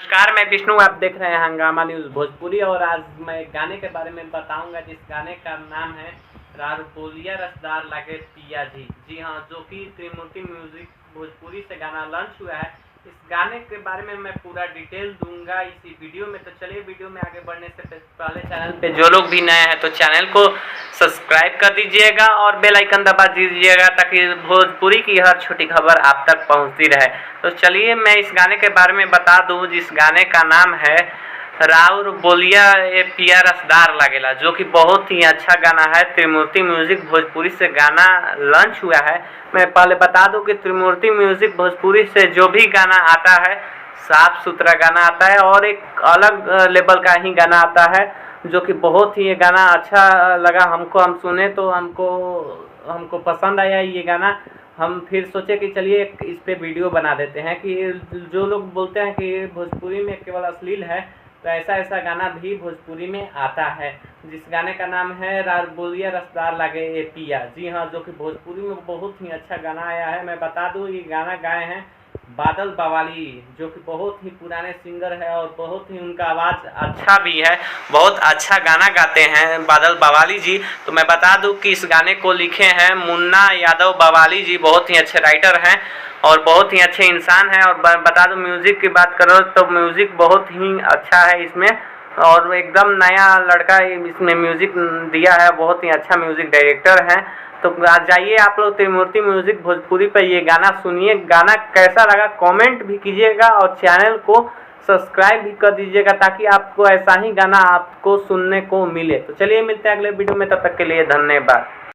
नमस्कार, मैं विष्णु। आप देख रहे हैं हंगामा न्यूज़ भोजपुरी और आज मैं गाने के बारे में बताऊंगा जिस गाने का नाम है रार बोलिया रसदार लागे पिया जी। जी हाँ, जो कि त्रिमूर्ति म्यूजिक भोजपुरी से गाना लॉन्च हुआ है। इस गाने के बारे में मैं पूरा डिटेल दूंगा इसी वीडियो में। तो चलिए वीडियो में आगे बढ़ने से पहले चैनल पे जो लोग भी नए हैं तो चैनल को सब्सक्राइब कर दीजिएगा और बेल आइकन दबा दीजिएगा ताकि भोजपुरी की हर छोटी खबर आप तक पहुंचती रहे। तो चलिए मैं इस गाने के बारे में बता दूं जिस गाने का नाम है राउर बोलिया ए पिया रसदार लागेला, जो कि बहुत ही अच्छा गाना है। त्रिमूर्ति म्यूजिक भोजपुरी से गाना लॉन्च हुआ है। मैं पहले बता दूं कि त्रिमूर्ति म्यूजिक भोजपुरी से जो भी गाना आता है साफ सुथरा गाना आता है और एक अलग लेवल का ही गाना आता है, जो कि बहुत ही ये गाना अच्छा लगा हमको। हम सुने तो हमको पसंद आया ये गाना। हम फिर सोचे कि चलिए इस पे वीडियो बना देते हैं कि जो लोग बोलते हैं कि भोजपुरी में केवल अश्लील है, तो ऐसा गाना भी भोजपुरी में आता है जिस गाने का नाम है रार बोलिया रसदार लागे ए पिया। जी हाँ, जो कि भोजपुरी में बहुत ही अच्छा गाना आया है। मैं बता दूं ये गाना गाए हैं बादल बवाली, जो कि बहुत ही पुराने सिंगर है और बहुत ही उनका आवाज़ अच्छा भी है। बहुत अच्छा गाना गाते हैं बादल बवाली जी। तो मैं बता दूं कि इस गाने को लिखे हैं मुन्ना यादव बवाली जी। बहुत ही अच्छे राइटर हैं और बहुत ही अच्छे इंसान हैं। और बता दूं म्यूज़िक की बात करो तो म्यूज़िक बहुत ही अच्छा है इसमें और एकदम नया लड़का इसमें म्यूज़िक दिया है। बहुत ही अच्छा म्यूज़िक डायरेक्टर हैं। तो आज जाइए आप लोग त्रिमूर्ति म्यूजिक भोजपुरी पर ये गाना सुनिए। गाना कैसा लगा कमेंट भी कीजिएगा और चैनल को सब्सक्राइब भी कर दीजिएगा ताकि आपको ऐसा ही गाना आपको सुनने को मिले। तो चलिए मिलते हैं अगले वीडियो में, तब तक के लिए धन्यवाद।